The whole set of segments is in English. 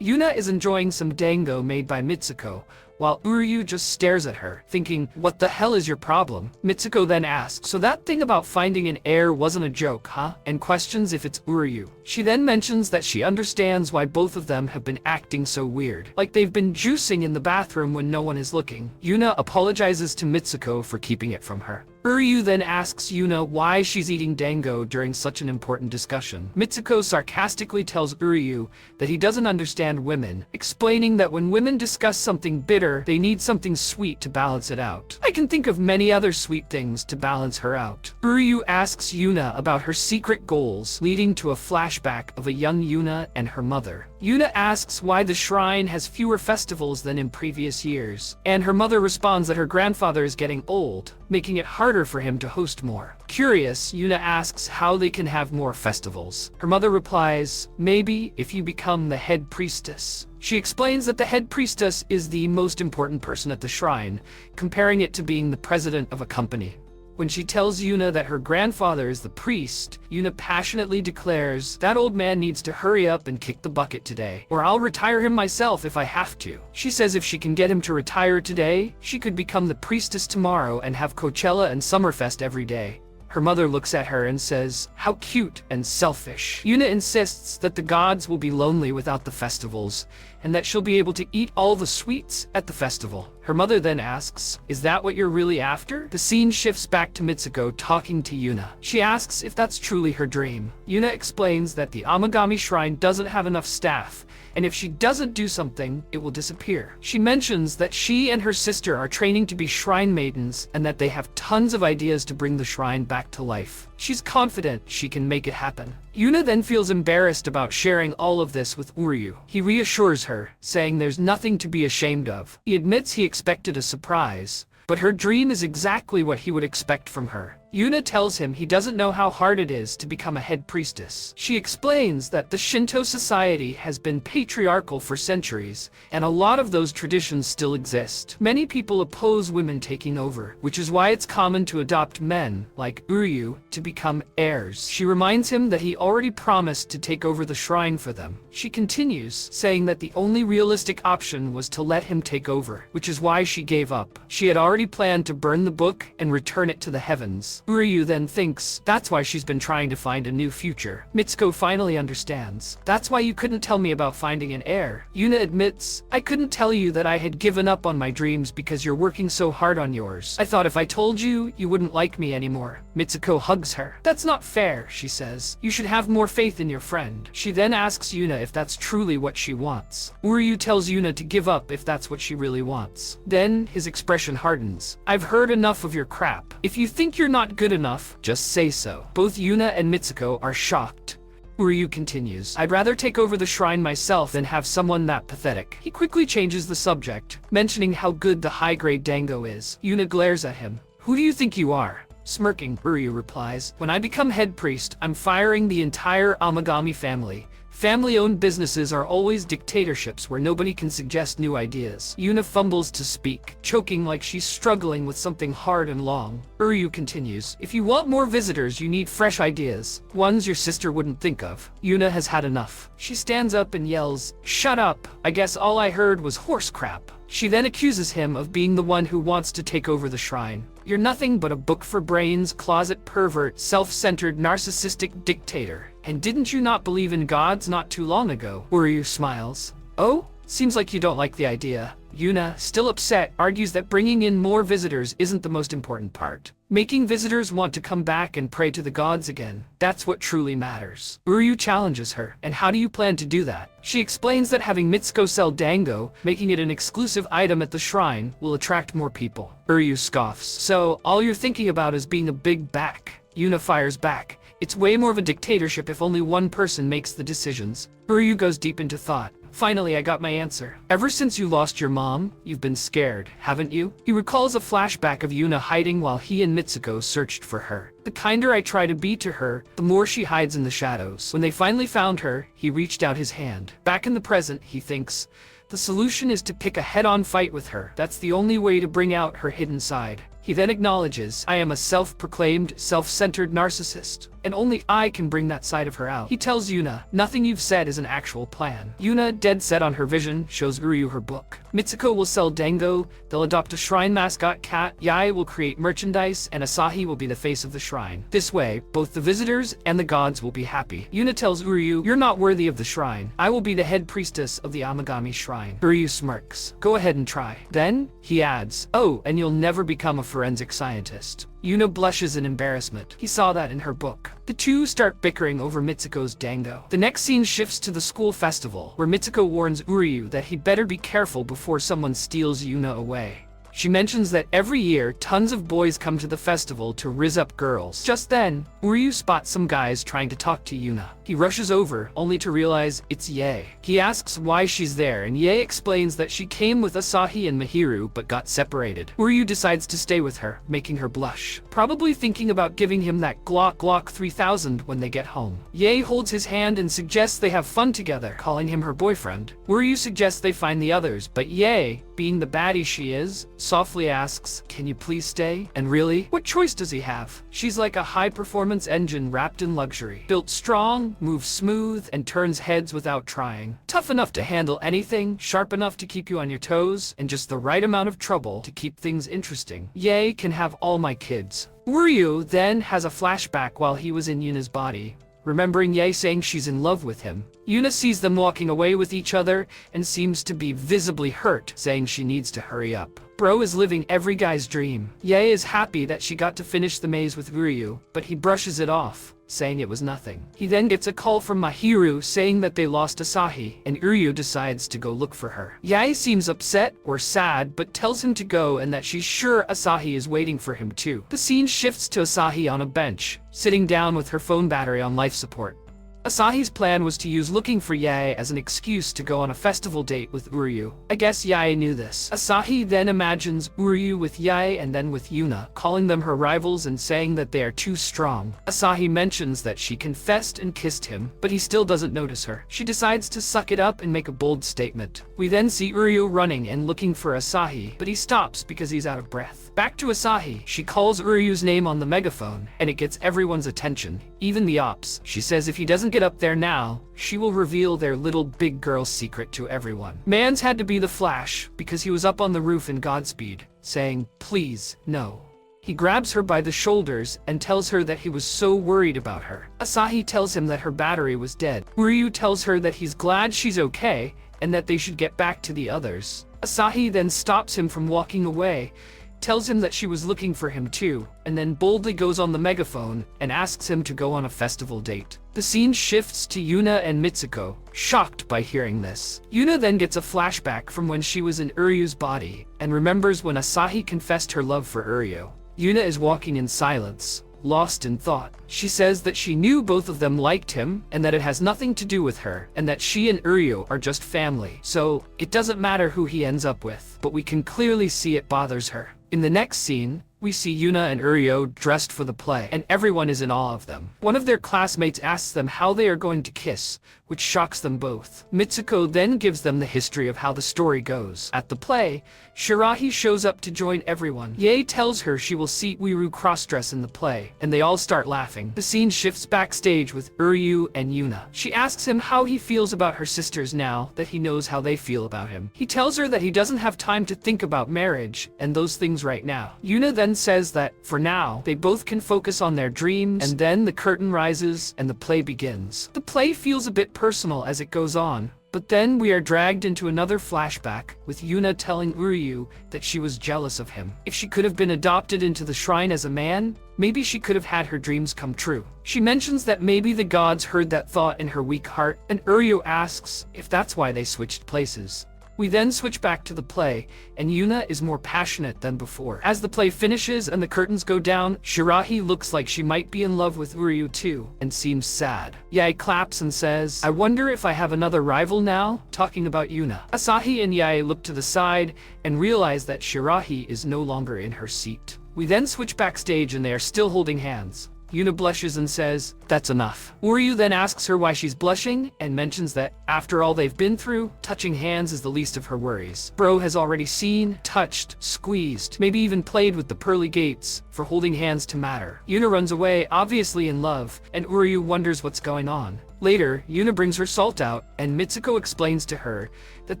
Yuna is enjoying some dango made by Mitsuko, while Uryu just stares at her, thinking, what the hell is your problem? Mitsuko then asks, so that thing about finding an heir wasn't a joke, huh? And questions if it's Uryu. She then mentions that she understands why both of them have been acting so weird, like they've been juicing in the bathroom when no one is looking. Yuna apologizes to Mitsuko for keeping it from her. Uryu then asks Yuna why she's eating dango during such an important discussion. Mitsuko sarcastically tells Uryu that he doesn't understand women, explaining that when women discuss something bitter, they need something sweet to balance it out. I can think of many other sweet things to balance her out. Uryu asks Yuna about her secret goals, leading to a flashback of a young Yuna and her mother. Yuna asks why the shrine has fewer festivals than in previous years, and her mother responds that her grandfather is getting old, making it harder for him to host more. Curious, Yuna asks how they can have more festivals. Her mother replies, maybe if you become the head priestess. She explains that the head priestess is the most important person at the shrine, comparing it to being the president of a company. When she tells Yuna that her grandfather is the priest, Yuna passionately declares, that old man needs to hurry up and kick the bucket today, or I'll retire him myself if I have to. She says if she can get him to retire today, she could become the priestess tomorrow and have Coachella and Summerfest every day. Her mother looks at her and says, how cute and selfish. Yuna insists that the gods will be lonely without the festivals, and that she'll be able to eat all the sweets at the festival. Her mother then asks, is that what you're really after? The scene shifts back to Mitsuko talking to Yuna. She asks if that's truly her dream. Yuna explains that the Amagami shrine doesn't have enough staff, and if she doesn't do something, it will disappear. She mentions that she and her sister are training to be shrine maidens and that they have tons of ideas to bring the shrine back to life. She's confident she can make it happen. Yuna then feels embarrassed about sharing all of this with Uryu. He reassures her, saying there's nothing to be ashamed of. He admits he expected a surprise, but her dream is exactly what he would expect from her. Yuna tells him he doesn't know how hard it is to become a head priestess. She explains that the Shinto society has been patriarchal for centuries, and a lot of those traditions still exist. Many people oppose women taking over, which is why it's common to adopt men, like Uryu, to become heirs. She reminds him that he already promised to take over the shrine for them. She continues, saying that the only realistic option was to let him take over, which is why she gave up. She had already planned to burn the book and return it to the heavens. Uryu then thinks that's why she's been trying to find a new future. Mitsuko finally understands. That's why you couldn't tell me about finding an heir. Yuna admits, I couldn't tell you that I had given up on my dreams because you're working so hard on yours. I thought if I told you, you wouldn't like me anymore. Mitsuko hugs her. That's not fair, she says. You should have more faith in your friend. She then asks Yuna if that's truly what she wants. Uryu tells Yuna to give up if that's what she really wants. Then his expression hardens. I've heard enough of your crap. If you think you're not good enough, just say so. Both Yuna and Mitsuko are shocked. Uryu continues, I'd rather take over the shrine myself than have someone that pathetic. He quickly changes the subject, mentioning how good the high-grade dango is. Yuna glares at him. Who do you think you are? Smirking, Uryu replies, when I become head priest, I'm firing the entire Amagami family. Family-owned businesses are always dictatorships where nobody can suggest new ideas. Yuna fumbles to speak, choking like she's struggling with something hard and long. Uryu continues, if you want more visitors, you need fresh ideas, ones your sister wouldn't think of. Yuna has had enough. She stands up and yells, shut up! I guess all I heard was horse crap. She then accuses him of being the one who wants to take over the shrine. You're nothing but a book for brains, closet pervert, self-centered, narcissistic dictator. And didn't you not believe in gods not too long ago? Uryu smiles. Oh? Seems like you don't like the idea. Yuna, still upset, argues that bringing in more visitors isn't the most important part. Making visitors want to come back and pray to the gods again. That's what truly matters. Uryu challenges her. And how do you plan to do that? She explains that having Mitsuko sell dango, making it an exclusive item at the shrine, will attract more people. Uryu scoffs. So, all you're thinking about is being a big back. Yuna fires back. It's way more of a dictatorship if only one person makes the decisions. Uryu goes deep into thought. Finally, I got my answer. Ever since you lost your mom, you've been scared, haven't you? He recalls a flashback of Yuna hiding while he and Mitsuko searched for her. The kinder I try to be to her, the more she hides in the shadows. When they finally found her, he reached out his hand. Back in the present, he thinks, the solution is to pick a head-on fight with her. That's the only way to bring out her hidden side. He then acknowledges, I am a self-proclaimed, self-centered narcissist, and only I can bring that side of her out. He tells Yuna, nothing you've said is an actual plan. Yuna, dead set on her vision, shows Uryu her book. Mitsuko will sell Dango, they'll adopt a shrine mascot cat, Yae will create merchandise, and Asahi will be the face of the shrine. This way, both the visitors and the gods will be happy. Yuna tells Uryu, you're not worthy of the shrine. I will be the head priestess of the Amagami shrine. Uryu smirks. Go ahead and try. Then, he adds, oh, and you'll never become a forensic scientist. Yuna blushes in embarrassment. He saw that in her book. The two start bickering over Mitsuko's dango. The next scene shifts to the school festival, where Mitsuko warns Uryu that he'd better be careful before someone steals Yuna away. She mentions that every year, tons of boys come to the festival to rizz up girls. Just then, Uryu spots some guys trying to talk to Yuna. He rushes over, only to realize it's Yae. He asks why she's there, and Yae explains that she came with Asahi and Mihiru but got separated. Uryu decides to stay with her, making her blush, probably thinking about giving him that Glock 3000 when they get home. Yae holds his hand and suggests they have fun together, calling him her boyfriend. Uryu suggests they find the others, but Yae, being the baddie she is, softly asks, can you please stay? And really, what choice does he have? She's like a high-performance engine wrapped in luxury. Built strong, moves smooth, and turns heads without trying. Tough enough to handle anything, sharp enough to keep you on your toes, and just the right amount of trouble to keep things interesting. Yae can have all my kids. Uryu then has a flashback while he was in Yuna's body, remembering Yae saying she's in love with him. Yuna sees them walking away with each other and seems to be visibly hurt, saying she needs to hurry up. Bro is living every guy's dream. Yae is happy that she got to finish the maze with Uryu, but he brushes it off, saying it was nothing. He then gets a call from Mihiru saying that they lost Asahi, and Uryu decides to go look for her. Yae seems upset or sad, but tells him to go and that she's sure Asahi is waiting for him too. The scene shifts to Asahi on a bench, sitting down with her phone battery on life support. Asahi's plan was to use looking for Yae as an excuse to go on a festival date with Uryu. I guess Yae knew this. Asahi then imagines Uryu with Yae and then with Yuna, calling them her rivals and saying that they are too strong. Asahi mentions that she confessed and kissed him, but he still doesn't notice her. She decides to suck it up and make a bold statement. We then see Uryu running and looking for Asahi, but he stops because he's out of breath. Back to Asahi, she calls Uryu's name on the megaphone, and it gets everyone's attention, even the ops. She says if he doesn't get up there now, she will reveal their little big girl secret to everyone. Mans had to be the Flash, because he was up on the roof in Godspeed, saying, please, no. He grabs her by the shoulders and tells her that he was so worried about her. Asahi tells him that her battery was dead. Uryu tells her that he's glad she's okay, and that they should get back to the others. Asahi then stops him from walking away, tells him that she was looking for him too, and then boldly goes on the megaphone and asks him to go on a festival date. The scene shifts to Yuna and Mitsuko, shocked by hearing this. Yuna then gets a flashback from when she was in Uryu's body, and remembers when Asahi confessed her love for Uryu. Yuna is walking in silence, lost in thought. She says that she knew both of them liked him, and that it has nothing to do with her, and that she and Uryu are just family. So, it doesn't matter who he ends up with, but we can clearly see it bothers her. In the next scene, we see Yuna and Uryu dressed for the play, and everyone is in awe of them. One of their classmates asks them how they are going to kiss, which shocks them both. Mitsuko then gives them the history of how the story goes. At the play, Shirahi shows up to join everyone. Yae tells her she will see Wiru crossdress in the play, and they all start laughing. The scene shifts backstage with Uryu and Yuna. She asks him how he feels about her sisters now that he knows how they feel about him. He tells her that he doesn't have time to think about marriage and those things right now. Yuna then says that, for now, they both can focus on their dreams, and then the curtain rises and the play begins. The play feels a bit personal as it goes on, but then we are dragged into another flashback, with Yuna telling Uryu that she was jealous of him. If she could have been adopted into the shrine as a man, maybe she could have had her dreams come true. She mentions that maybe the gods heard that thought in her weak heart, and Uryu asks if that's why they switched places. We then switch back to the play, and Yuna is more passionate than before. As the play finishes and the curtains go down, Shirahi looks like she might be in love with Uryu too, and seems sad. Yae claps and says, I wonder if I have another rival now, talking about Yuna. Asahi and Yae look to the side and realize that Shirahi is no longer in her seat. We then switch backstage and they are still holding hands. Yuna blushes and says, "That's enough." Uryu then asks her why she's blushing and mentions that after all they've been through, touching hands is the least of her worries. Bro has already seen, touched, squeezed, maybe even played with the pearly gates for holding hands to matter. Yuna runs away, obviously in love, and Uryu wonders what's going on. Later, Yuna brings her salt out, and Mitsuko explains to her that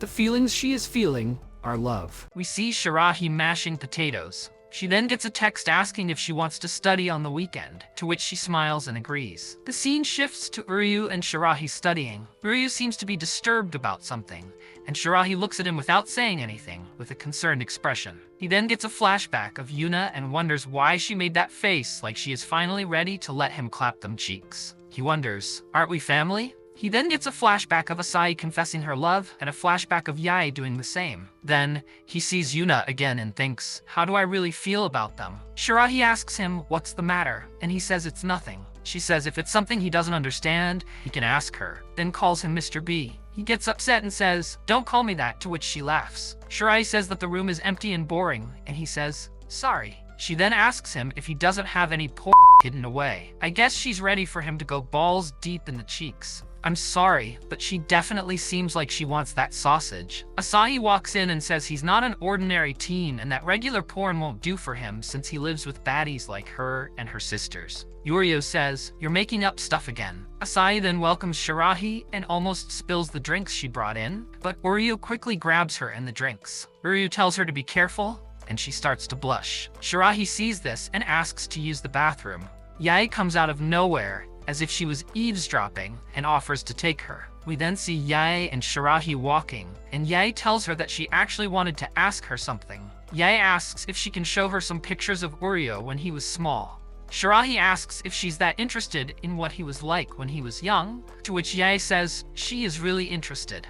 the feelings she is feeling are love. We see Shirahi mashing potatoes. She then gets a text asking if she wants to study on the weekend, to which she smiles and agrees. The scene shifts to Uryu and Shirahi studying. Uryu seems to be disturbed about something, and Shirahi looks at him without saying anything, with a concerned expression. He then gets a flashback of Yuna and wonders why she made that face like she is finally ready to let him clap them cheeks. He wonders, aren't we family? He then gets a flashback of Asahi confessing her love and a flashback of Yae doing the same. Then, he sees Yuna again and thinks, how do I really feel about them? Shirahi asks him, what's the matter? And he says it's nothing. She says if it's something he doesn't understand, he can ask her, then calls him Mr. B. He gets upset and says, don't call me that, to which she laughs. Shirahi says that the room is empty and boring, and he says, sorry. She then asks him if he doesn't have any porn hidden away. I guess she's ready for him to go balls deep in the cheeks. I'm sorry, but she definitely seems like she wants that sausage. Asahi walks in and says he's not an ordinary teen and that regular porn won't do for him since he lives with baddies like her and her sisters. Uryu says, you're making up stuff again. Asahi then welcomes Shirahi and almost spills the drinks she brought in, but Uryu quickly grabs her and the drinks. Uryu tells her to be careful, and she starts to blush. Shirahi sees this and asks to use the bathroom. Yae comes out of nowhere, as if she was eavesdropping, and offers to take her. We then see Yae and Shirahi walking, and Yae tells her that she actually wanted to ask her something. Yae asks if she can show her some pictures of Uryu when he was small. Shirahi asks if she's that interested in what he was like when he was young, to which Yae says she is really interested.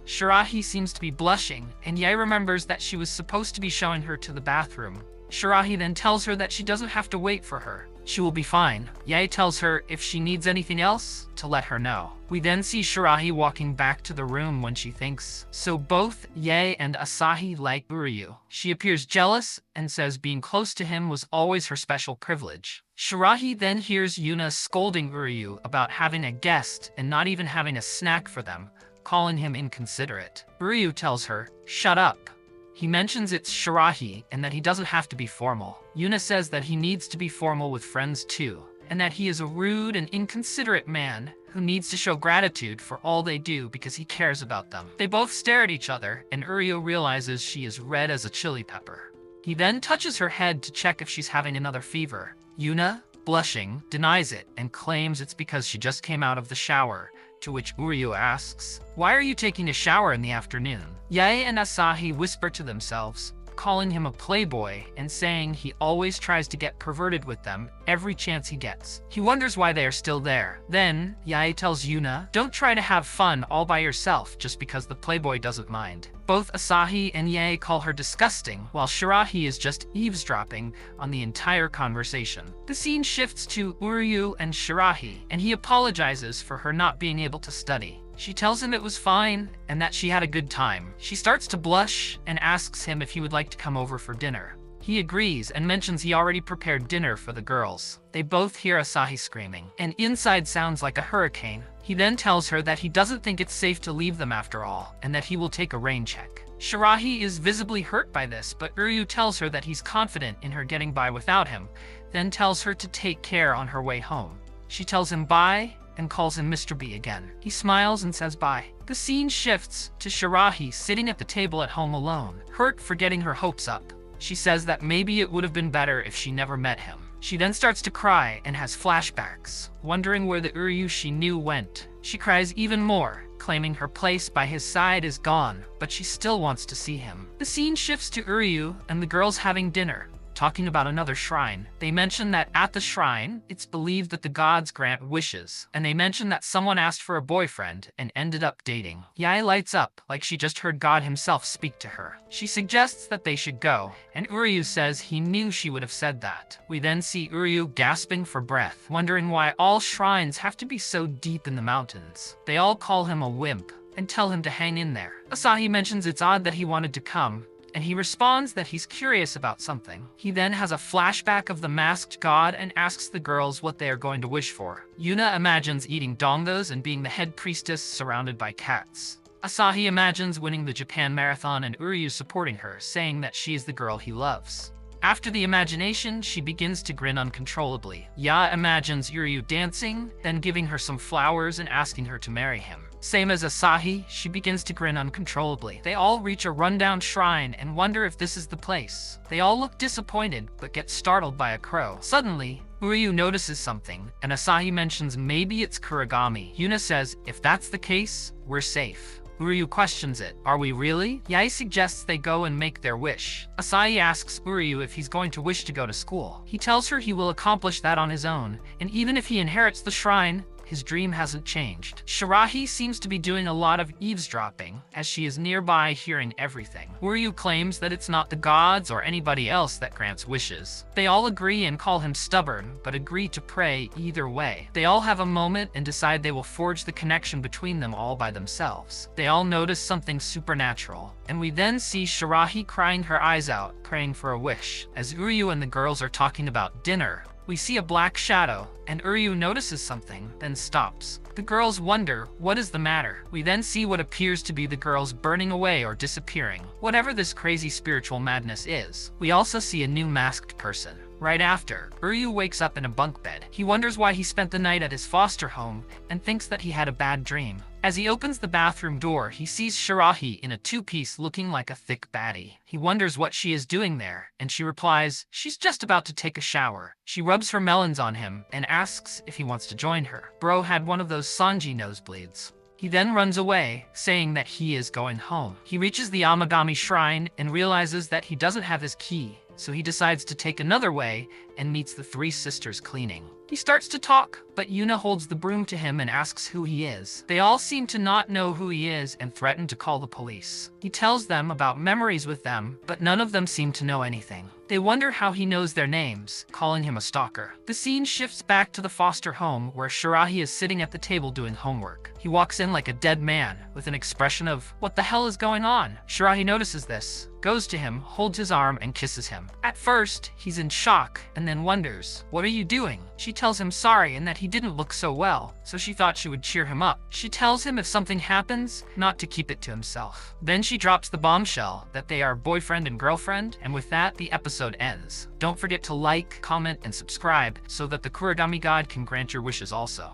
Shirahi seems to be blushing, and Yae remembers that she was supposed to be showing her to the bathroom. Shirahi then tells her that she doesn't have to wait for her. She will be fine. Yae tells her if she needs anything else, to let her know. We then see Shirahi walking back to the room when she thinks, so both Yae and Asahi like Uryu. She appears jealous and says being close to him was always her special privilege. Shirahi then hears Yuna scolding Uryu about having a guest and not even having a snack for them, calling him inconsiderate. Uryu tells her, shut up. He mentions it's Shirahi and that he doesn't have to be formal. Yuna says that he needs to be formal with friends too, and that he is a rude and inconsiderate man who needs to show gratitude for all they do because he cares about them. They both stare at each other, and Uryu realizes she is red as a chili pepper. He then touches her head to check if she's having another fever. Yuna, blushing, denies it and claims it's because she just came out of the shower, to which Uryu asks, why are you taking a shower in the afternoon? Yae and Asahi whisper to themselves, calling him a playboy and saying he always tries to get perverted with them every chance he gets. He wonders why they are still there. Then, Yae tells Yuna, don't try to have fun all by yourself just because the playboy doesn't mind. Both Asahi and Yae call her disgusting, while Shirahi is just eavesdropping on the entire conversation. The scene shifts to Uryu and Shirahi, and he apologizes for her not being able to study. She tells him it was fine and that she had a good time. She starts to blush and asks him if he would like to come over for dinner. He agrees and mentions he already prepared dinner for the girls. They both hear Asahi screaming, and inside sounds like a hurricane. He then tells her that he doesn't think it's safe to leave them after all, and that he will take a rain check. Shirahi is visibly hurt by this, but Uryu tells her that he's confident in her getting by without him, then tells her to take care on her way home. She tells him bye, and calls him Mr. B again. He smiles and says bye. The scene shifts to Shirahi sitting at the table at home alone, hurt for getting her hopes up. She says that maybe it would have been better if she never met him. She then starts to cry and has flashbacks, wondering where the Uryu she knew went. She cries even more, claiming her place by his side is gone, but she still wants to see him. The scene shifts to Uryu and the girls having dinner, talking about another shrine. They mention that at the shrine, it's believed that the gods grant wishes, and they mention that someone asked for a boyfriend and ended up dating. Yae lights up like she just heard God himself speak to her. She suggests that they should go, and Uryu says he knew she would have said that. We then see Uryu gasping for breath, wondering why all shrines have to be so deep in the mountains. They all call him a wimp and tell him to hang in there. Asahi mentions it's odd that he wanted to come, and he responds that he's curious about something. He then has a flashback of the masked god and asks the girls what they are going to wish for. Yuna imagines eating dongos and being the head priestess surrounded by cats. Asahi imagines winning the Japan Marathon and Uryu supporting her, saying that she is the girl he loves. After the imagination, she begins to grin uncontrollably. Ya imagines Uryu dancing, then giving her some flowers and asking her to marry him. Same as Asahi, she begins to grin uncontrollably. They all reach a rundown shrine and wonder if this is the place. They all look disappointed, but get startled by a crow. Suddenly, Uryu notices something, and Asahi mentions maybe it's Kurogami. Yuna says, if that's the case, we're safe. Uryu questions it. Are we really? Yae suggests they go and make their wish. Asahi asks Uryu if he's going to wish to go to school. He tells her he will accomplish that on his own, and even if he inherits the shrine, his dream hasn't changed. Shirahi seems to be doing a lot of eavesdropping, as she is nearby hearing everything. Uryu claims that it's not the gods or anybody else that grants wishes. They all agree and call him stubborn, but agree to pray either way. They all have a moment and decide they will forge the connection between them all by themselves. They all notice something supernatural, and we then see Shirahi crying her eyes out, praying for a wish. As Uryu and the girls are talking about dinner, we see a black shadow, and Uryu notices something, then stops. The girls wonder, what is the matter? We then see what appears to be the girls burning away or disappearing. Whatever this crazy spiritual madness is, we also see a new masked person. Right after, Uryu wakes up in a bunk bed. He wonders why he spent the night at his foster home, and thinks that he had a bad dream. As he opens the bathroom door, he sees Shirahi in a two-piece looking like a thick baddie. He wonders what she is doing there, and she replies, she's just about to take a shower. She rubs her melons on him and asks if he wants to join her. Bro had one of those Sanji nosebleeds. He then runs away, saying that he is going home. He reaches the Amagami shrine and realizes that he doesn't have his key, so he decides to take another way and meets the three sisters cleaning. He starts to talk, but Yuna holds the broom to him and asks who he is. They all seem to not know who he is and threaten to call the police. He tells them about memories with them, but none of them seem to know anything. They wonder how he knows their names, calling him a stalker. The scene shifts back to the foster home where Shirahi is sitting at the table doing homework. He walks in like a dead man, with an expression of, what the hell is going on? Shirahi notices this, goes to him, holds his arm, and kisses him. At first, he's in shock, and then wonders, what are you doing? She tells him sorry and that he didn't look so well, so she thought she would cheer him up. She tells him if something happens, not to keep it to himself. Then she drops the bombshell that they are boyfriend and girlfriend, and with that, the episode ends. Don't forget to like, comment, and subscribe so that the Kurogami God can grant your wishes also.